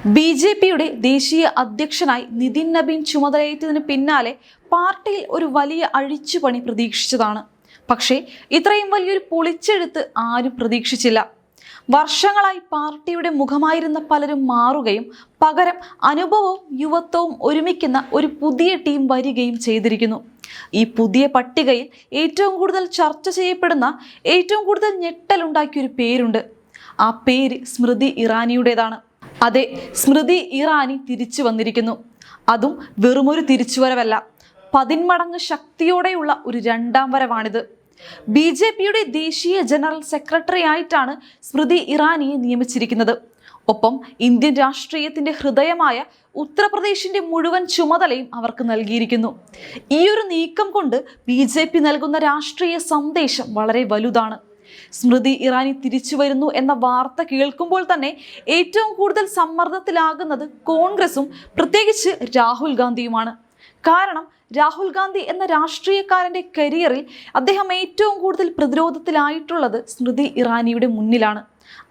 ബി.ജെ.പിയുടെ ദേശീയ അധ്യക്ഷനായി നിതിൻ നബീൻ ചുമതലയേറ്റതിന് പിന്നാലെ പാർട്ടിയിൽ ഒരു വലിയ അഴിച്ചുപണി പ്രതീക്ഷിച്ചതാണ്. പക്ഷേ ഇത്രയും വലിയൊരു പൊളിച്ചെഴുത്ത് ആരും പ്രതീക്ഷിച്ചില്ല. വർഷങ്ങളായി പാർട്ടിയുടെ മുഖമായിരുന്ന പലരും മാറുകയും പകരം അനുഭവവും യുവത്വവും ഒരുമിക്കുന്ന ഒരു പുതിയ ടീം വരികയും ചെയ്തിരിക്കുന്നു. ഈ പുതിയ പട്ടികയിൽ ഏറ്റവും കൂടുതൽ ചർച്ച ചെയ്യപ്പെടുന്ന, ഏറ്റവും കൂടുതൽ ഞെട്ടലുണ്ടാക്കിയൊരു പേരുണ്ട്. ആ പേര് സ്മൃതി ഇറാനിയുടേതാണ്. അതെ, സ്മൃതി ഇറാനി തിരിച്ചു വന്നിരിക്കുന്നു. അതും വെറുമൊരു തിരിച്ചുവരവല്ല, 10 മടങ്ങ് ശക്തിയോടെയുള്ള ഒരു രണ്ടാം വരവാണിത്. ബി.ജെ.പിയുടെ ദേശീയ ജനറൽ സെക്രട്ടറി ആയിട്ടാണ് സ്മൃതി ഇറാനിയെ നിയമിച്ചിരിക്കുന്നത്. ഒപ്പം ഇന്ത്യൻ രാഷ്ട്രീയത്തിന്റെ ഹൃദയമായ ഉത്തർപ്രദേശിന്റെ മുഴുവൻ ചുമതലയും അവർക്ക് നൽകിയിരിക്കുന്നു. ഈ ഒരു നീക്കം കൊണ്ട് ബി.ജെ.പി നൽകുന്ന രാഷ്ട്രീയ സന്ദേശം വളരെ വലുതാണ്. സ്മൃതി ഇറാനി തിരിച്ചു വരുന്നു എന്ന വാർത്ത കേൾക്കുമ്പോൾ തന്നെ ഏറ്റവും കൂടുതൽ സമ്മർദ്ദത്തിലാകുന്നത് കോൺഗ്രസും പ്രത്യേകിച്ച് രാഹുൽ ഗാന്ധിയുമാണ്. കാരണം രാഹുൽ ഗാന്ധി എന്ന രാഷ്ട്രീയക്കാരന്റെ കരിയറിൽ അദ്ദേഹം ഏറ്റവും കൂടുതൽ പ്രതിരോധത്തിലായിട്ടുള്ളത് സ്മൃതി ഇറാനിയുടെ മുന്നിലാണ്.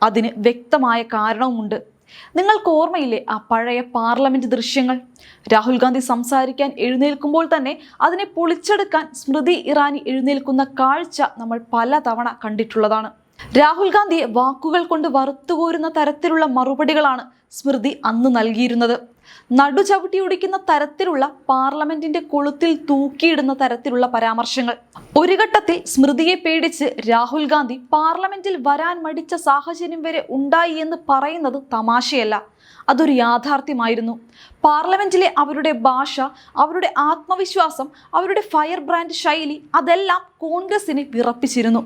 അതിന് വ്യക്തമായ കാരണവുമുണ്ട്. നിങ്ങൾക്ക് ഓർമ്മയില്ലേ ആ പഴയ പാർലമെന്റ് ദൃശ്യങ്ങൾ? രാഹുൽ ഗാന്ധി സംസാരിക്കാൻ എഴുന്നേൽക്കുമ്പോൾ തന്നെ അതിനെ പൊളിച്ചെടുക്കാൻ സ്മൃതി ഇറാനി എഴുന്നേൽക്കുന്ന കാഴ്ച നമ്മൾ പലതവണ കണ്ടിട്ടുള്ളതാണ്. രാഹുൽ ഗാന്ധിയെ വാക്കുകൾ കൊണ്ട് വറുത്തുകോരുന്ന തരത്തിലുള്ള മറുപടികളാണ് സ്മൃതി അന്ന് നൽകിയിരുന്നത്. നടുചവിട്ടിയൊടിക്കുന്ന തരത്തിലുള്ള, പാർലമെന്റിന്റെ കൊളുത്തിൽ തൂക്കിയിടുന്ന തരത്തിലുള്ള പരാമർശങ്ങൾ. ഒരു ഘട്ടത്തിൽ സ്മൃതിയെ പേടിച്ച് രാഹുൽ ഗാന്ധി പാർലമെന്റിൽ വരാൻ മടിച്ച സാഹചര്യം വരെ ഉണ്ടായി എന്ന് പറയുന്നത് തമാശയല്ല, അതൊരു യാഥാർത്ഥ്യമായിരുന്നു. പാർലമെന്റിലെ അവരുടെ ഭാഷ, അവരുടെ ആത്മവിശ്വാസം, അവരുടെ ഫയർ ബ്രാൻഡ് ശൈലി, അതെല്ലാം കോൺഗ്രസിനെ വിറപ്പിച്ചിരുന്നു.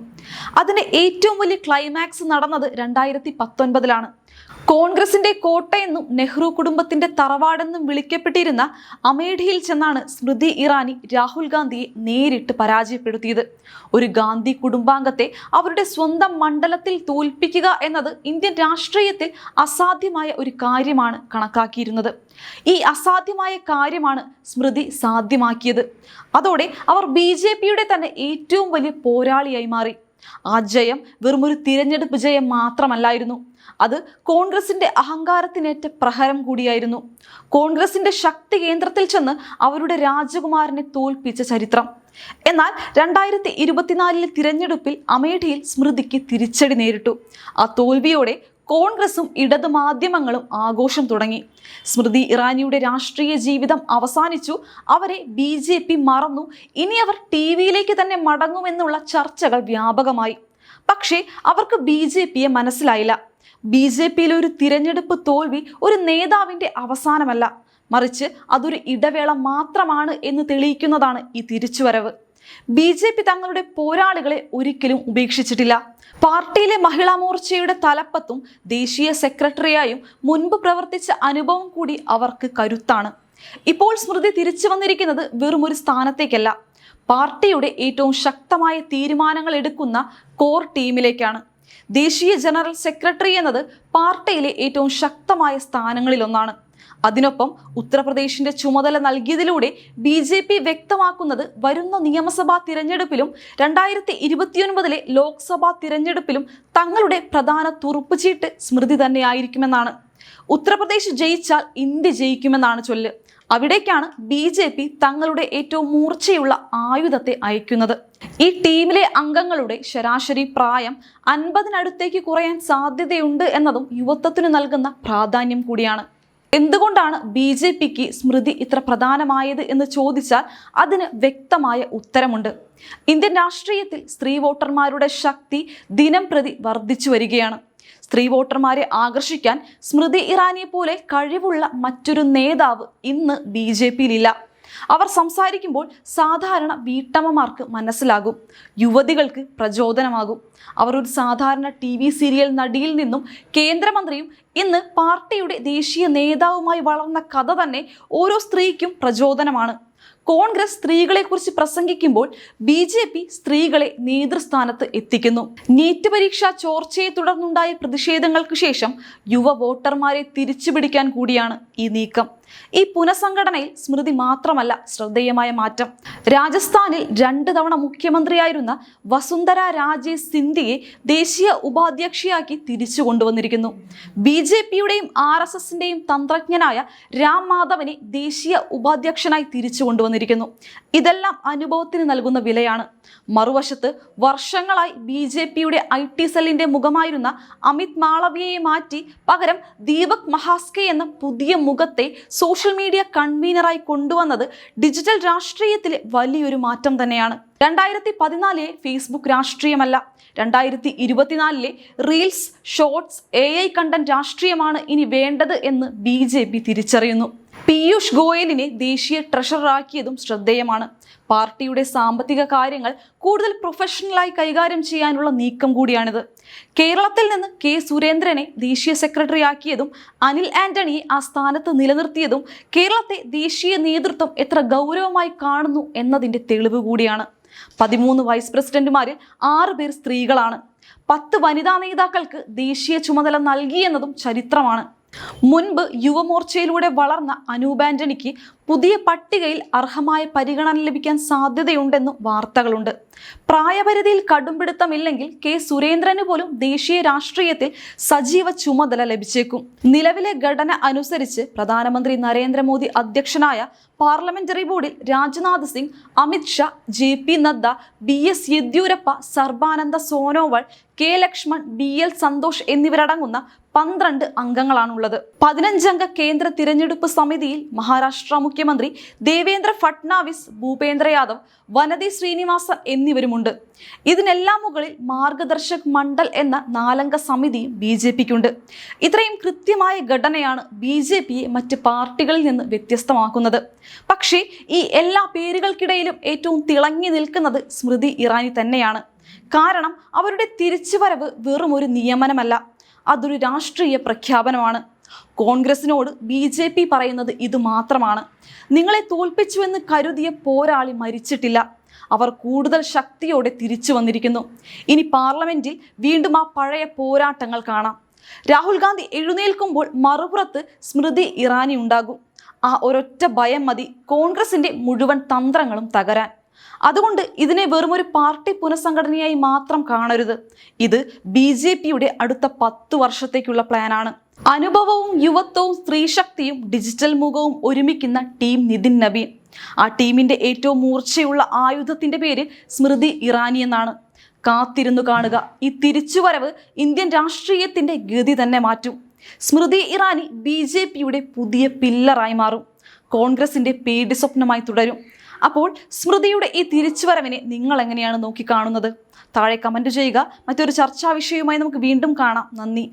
അതിന്റെ ഏറ്റവും വലിയ ക്ലൈമാക്സ് നടന്നത് 2019-ലാണ്. കോൺഗ്രസിന്റെ കോട്ടയെന്നും നെഹ്റു കുടുംബത്തിന്റെ തറവാടെന്നും വിളിക്കപ്പെട്ടിരുന്ന അമേഠിയിൽ ചെന്നാണ് സ്മൃതി ഇറാനി രാഹുൽ ഗാന്ധിയെ നേരിട്ട് പരാജയപ്പെടുത്തിയത്. ഒരു ഗാന്ധി കുടുംബാംഗത്തെ അവരുടെ സ്വന്തം മണ്ഡലത്തിൽ തോൽപ്പിക്കുക എന്നത് ഇന്ത്യൻ രാഷ്ട്രീയത്തിൽ അസാധ്യമായ ഒരു കാര്യമാണ് കണക്കാക്കിയിരുന്നത്. ഈ അസാധ്യമായ കാര്യമാണ് സ്മൃതി സാധ്യമാക്കിയത്. അതോടെ അവർ ബി.ജെ.പിയുടെ തന്നെ ഏറ്റവും വലിയ പോരാളിയായി മാറി. ആ ജയം വെറുമൊരു തിരഞ്ഞെടുപ്പ് ജയം മാത്രമല്ലായിരുന്നു, അത് കോൺഗ്രസിന്റെ അഹങ്കാരത്തിനേറ്റ പ്രഹരം കൂടിയായിരുന്നു. കോൺഗ്രസിന്റെ ശക്തി കേന്ദ്രത്തിൽ ചെന്ന് അവരുടെ രാജകുമാരനെ തോൽപ്പിച്ച ചരിത്രം. എന്നാൽ 2024 തിരഞ്ഞെടുപ്പിൽ അമേഠിയിൽ സ്മൃതിക്ക് തിരിച്ചടി നേരിട്ടു. ആ തോൽവിയോടെ കോൺഗ്രസും ഇടതു മാധ്യമങ്ങളും ആഘോഷം തുടങ്ങി. സ്മൃതി ഇറാനിയുടെ രാഷ്ട്രീയ ജീവിതം അവസാനിച്ചു, അവരെ ബി.ജെ.പി മറന്നു, ഇനി അവർ ടി.വിയിലേക്ക് തന്നെ മടങ്ങുമെന്നുള്ള ചർച്ചകൾ വ്യാപകമായി. പക്ഷേ അവർക്ക് ബി.ജെ.പിയെ മനസ്സിലായില്ല. ബി.ജെ.പിയിലെ ഒരു തിരഞ്ഞെടുപ്പ് തോൽവി ഒരു നേതാവിന്റെ അവസാനമല്ല, മറിച്ച് അതൊരു ഇടവേള മാത്രമാണ് എന്ന് തെളിയിക്കുന്നതാണ് ഈ തിരിച്ചുവരവ്. ബി.ജെ.പി തങ്ങളുടെ പോരാളികളെ ഒരിക്കലും ഉപേക്ഷിച്ചിട്ടില്ല. പാർട്ടിയിലെ മഹിളാ മോർച്ചയുടെ തലപ്പത്തും ദേശീയ സെക്രട്ടറിയായും മുൻപ് പ്രവർത്തിച്ച അനുഭവം കൂടി അവർക്ക് കരുത്താണ്. ഇപ്പോൾ സ്മൃതി തിരിച്ചു വന്നിരിക്കുന്നത് വെറും ഒരു സ്ഥാനത്തേക്കല്ല, പാർട്ടിയുടെ ഏറ്റവും ശക്തമായ തീരുമാനങ്ങൾ എടുക്കുന്ന കോർ ടീമിലേക്കാണ്. ദേശീയ ജനറൽ സെക്രട്ടറി എന്നത് പാർട്ടിയിലെ ഏറ്റവും ശക്തമായ സ്ഥാനങ്ങളിലൊന്നാണ്. അതിനൊപ്പം ഉത്തർപ്രദേശിന്റെ ചുമതല നൽകിയതിലൂടെ ബി.ജെ.പി വ്യക്തമാക്കുന്നത് വരുന്ന നിയമസഭാ തിരഞ്ഞെടുപ്പിലും 2029 ലോക്സഭാ തിരഞ്ഞെടുപ്പിലും തങ്ങളുടെ പ്രധാന തുറുപ്പുചീട്ട് സ്മൃതി തന്നെയായിരിക്കുമെന്നാണ്. ഉത്തർപ്രദേശ് ജയിച്ചാൽ ഇന്ത്യ ജയിക്കുമെന്നാണ് ചൊല്ല്. അവിടേക്കാണ് ബി.ജെ.പി തങ്ങളുടെ ഏറ്റവും മൂർച്ചയുള്ള ആയുധത്തെ അയക്കുന്നത്. ഈ ടീമിലെ അംഗങ്ങളുടെ ശരാശരി പ്രായം 50-നടുത്തേക്ക് കുറയാൻ സാധ്യതയുണ്ട് എന്നതും യുവത്വത്തിന് നൽകുന്ന പ്രാധാന്യം കൂടിയാണ്. എന്തുകൊണ്ടാണ് ബി.ജെ.പിക്ക് സ്മൃതി ഇത്ര പ്രധാനമായത് എന്ന് ചോദിച്ചാൽ അതിന് വ്യക്തമായ ഉത്തരമുണ്ട്. ഇന്ത്യൻ രാഷ്ട്രീയത്തിൽ സ്ത്രീ വോട്ടർമാരുടെ ശക്തി ദിനം പ്രതി വർദ്ധിച്ചു വരികയാണ്. സ്ത്രീ വോട്ടർമാരെ ആകർഷിക്കാൻ സ്മൃതി ഇറാനിയെ പോലെ കഴിവുള്ള മറ്റൊരു നേതാവ് ഇന്ന് ബി.ജെ.പിയിലില്ല. അവർ സംസാരിക്കുമ്പോൾ സാധാരണ വീട്ടമ്മമാർക്ക് മനസ്സിലാകും, യുവതികൾക്ക് പ്രചോദനമാകും. അവർ ഒരു സാധാരണ ടി.വി സീരിയൽ നടിയിൽ നിന്നും കേന്ദ്രമന്ത്രിയും ഇന്ന് പാർട്ടിയുടെ ദേശീയ നേതാവുമായി വളർന്ന കഥ തന്നെ ഓരോ സ്ത്രീക്കും പ്രചോദനമാണ്. കോൺഗ്രസ് സ്ത്രീകളെക്കുറിച്ച് പ്രസംഗിക്കുമ്പോൾ BJP സ്ത്രീകളെ നേതൃസ്ഥാനത്ത് എത്തിക്കുന്നു. നീറ്റ് പരീക്ഷ ചോർച്ചയെ തുടർന്നുണ്ടായ പ്രതിഷേധങ്ങൾക്ക് ശേഷം യുവ വോട്ടർമാരെ തിരിച്ചുപിടിക്കാൻ കൂടിയാണ് ഈ നീക്കം. ഈ പുനഃസംഘടനയിൽ സ്മൃതി മാത്രമല്ല ശ്രദ്ധേയമായ മാറ്റം. രാജസ്ഥാനിൽ 2 തവണ മുഖ്യമന്ത്രിയായിരുന്ന വസുന്ധര രാജെ സിന്ധ്യയെ ദേശീയ ഉപാധ്യക്ഷയാക്കി തിരിച്ചു കൊണ്ടുവന്നിരിക്കുന്നു. BJPയുടെയും RSSന്റെയും തന്ത്രജ്ഞനായ രാം മാധവനെ ദേശീയ ഉപാധ്യക്ഷനായി തിരിച്ചു കൊണ്ടുവന്നിരിക്കുന്നു. ഇതെല്ലാം അനുഭവത്തിന് നൽകുന്ന വിലയാണ്. മറുവശത്ത് വർഷങ്ങളായി BJPയുടെ IT സെല്ലിന്റെ മുഖമായിരുന്ന അമിത് മാളവ്യയെ മാറ്റി പകരം ദീപക് മഹാസ്കെ എന്ന പുതിയ മുഖത്തെ സോഷ്യൽ മീഡിയ കൺവീനറായി കൊണ്ടുവന്നത് ഡിജിറ്റൽ രാഷ്ട്രീയത്തിലെ വലിയൊരു മാറ്റം തന്നെയാണ്. 2014 ഫേസ്ബുക്ക് രാഷ്ട്രീയമല്ല, 2024 റീൽസ്, ഷോർട്സ്, AI കണ്ടന്റ് രാഷ്ട്രീയമാണ് ഇനി വേണ്ടത് എന്ന് BJP തിരിച്ചറിയുന്നു. പീയൂഷ് ഗോയലിനെ ദേശീയ ട്രഷററാക്കിയതും ശ്രദ്ധേയമാണ്. പാർട്ടിയുടെ സാമ്പത്തിക കാര്യങ്ങൾ കൂടുതൽ പ്രൊഫഷണലായി കൈകാര്യം ചെയ്യാനുള്ള നീക്കം കൂടിയാണിത്. കേരളത്തിൽ നിന്ന് K സുരേന്ദ്രനെ ദേശീയ സെക്രട്ടറി ആക്കിയതും അനിൽ ആന്റണിയെ ആ സ്ഥാനത്ത് നിലനിർത്തിയതും കേരളത്തെ ദേശീയ നേതൃത്വം എത്ര ഗൗരവമായി കാണുന്നു എന്നതിൻ്റെ തെളിവ് കൂടിയാണ്. 13 വൈസ് പ്രസിഡന്റുമാരിൽ 6 പേർ സ്ത്രീകളാണ്. 10 വനിതാ നേതാക്കൾക്ക് ദേശീയ ചുമതല നൽകിയെന്നതും ചരിത്രമാണ്. മുൻപ് യുവമോർച്ചയിലൂടെ വളർന്ന അനൂപ് ആന്റണിക്ക് പുതിയ പട്ടികയിൽ അർഹമായ പരിഗണന ലഭിക്കാൻ സാധ്യതയുണ്ടെന്നും വാർത്തകളുണ്ട്. പ്രായപരിധിയിൽ കടുംപിടുത്തമില്ലെങ്കിൽ K സുരേന്ദ്രന് പോലും ദേശീയ രാഷ്ട്രീയത്തിൽ സജീവ ചുമതല ലഭിച്ചേക്കും. നിലവിലെ ഘടന അനുസരിച്ച് പ്രധാനമന്ത്രി നരേന്ദ്രമോദി അധ്യക്ഷനായ പാർലമെന്ററി ബോർഡിൽ Rajnath Singh, Amit Shah, JP Nadda, BS Yediyurappa, Sarbananda Sonowal, K Lakshman, BL Santhosh എന്നിവരടങ്ങുന്ന 12 അംഗങ്ങളാണുള്ളത്. 15 അംഗ കേന്ദ്ര തിരഞ്ഞെടുപ്പ് സമിതിയിൽ മഹാരാഷ്ട്ര മുഖ്യമന്ത്രി ദേവേന്ദ്ര ഫട്നാവിസ്, ഭൂപേന്ദ്ര യാദവ്, വനതി ശ്രീനിവാസൻ എന്നിവരുമുണ്ട്. ഇതിനെല്ലാം മുകളിൽ മാർഗദർശക് മണ്ഡൽ എന്ന 4 അംഗ സമിതിയും BJPക്കുണ്ട്. ഇത്രയും കൃത്യമായ ഘടനയാണ് BJPയെ മറ്റ് പാർട്ടികളിൽ നിന്ന് വ്യത്യസ്തമാക്കുന്നത്. പക്ഷേ ഈ എല്ലാ പേരുകൾക്കിടയിലും ഏറ്റവും തിളങ്ങി നിൽക്കുന്നത് സ്മൃതി ഇറാനി തന്നെയാണ്. കാരണം അവരുടെ തിരിച്ചുവരവ് വെറും ഒരു നിയമനമല്ല, അതൊരു രാഷ്ട്രീയ പ്രഖ്യാപനമാണ്. കോൺഗ്രസിനോട് BJP പറയുന്നത് ഇത് മാത്രമാണ്: നിങ്ങളെ തോൽപ്പിച്ചുവെന്ന് കരുതിയ പോരാളി മരിച്ചിട്ടില്ല, അവർ കൂടുതൽ ശക്തിയോടെ തിരിച്ചു വന്നിരിക്കുന്നു. ഇനി പാർലമെന്റിൽ വീണ്ടും ആ പഴയ പോരാട്ടങ്ങൾ കാണാം. രാഹുൽ ഗാന്ധി എഴുന്നേൽക്കുമ്പോൾ മറുപുറത്ത് സ്മൃതി ഇറാനി ഉണ്ടാകും. ആ ഒരൊറ്റ ഭയം മതി കോൺഗ്രസിന്റെ മുഴുവൻ തന്ത്രങ്ങളും തകരാൻ. അതുകൊണ്ട് ഇതിനെ വെറുമൊരു പാർട്ടി പുനഃസംഘടനയായി മാത്രം കാണരുത്. ഇത് BJPയുടെ അടുത്ത 10 വർഷത്തേക്കുള്ള പ്ലാനാണ്. അനുഭവവും യുവത്വവും സ്ത്രീശക്തിയും ഡിജിറ്റൽ മുഖവും ഒരുമിക്കുന്ന ടീം നിതിൻ നബീൻ. ആ ടീമിന്റെ ഏറ്റവും മൂർച്ചയുള്ള ആയുധത്തിന്റെ പേര് സ്മൃതി ഇറാനി എന്നാണ്. കാത്തിരുന്നു കാണുക. ഈ തിരിച്ചുവരവ് ഇന്ത്യൻ രാഷ്ട്രീയത്തിന്റെ ഗതി തന്നെ മാറ്റും. സ്മൃതി ഇറാനി BJPയുടെ പുതിയ പില്ലറായി മാറും, കോൺഗ്രസിന്റെ പേടി സ്വപ്നമായി തുടരും. അപ്പോൾ സ്മൃതിയുടെ ഈ തിരിച്ചുവരവിനെ നിങ്ങൾ എങ്ങനെയാണ് നോക്കിക്കാണുന്നത്? താഴെ കമന്റ് ചെയ്യുക. മറ്റൊരു ചർച്ചാ വിഷയവുമായി നമുക്ക് വീണ്ടും കാണാം. നന്ദി.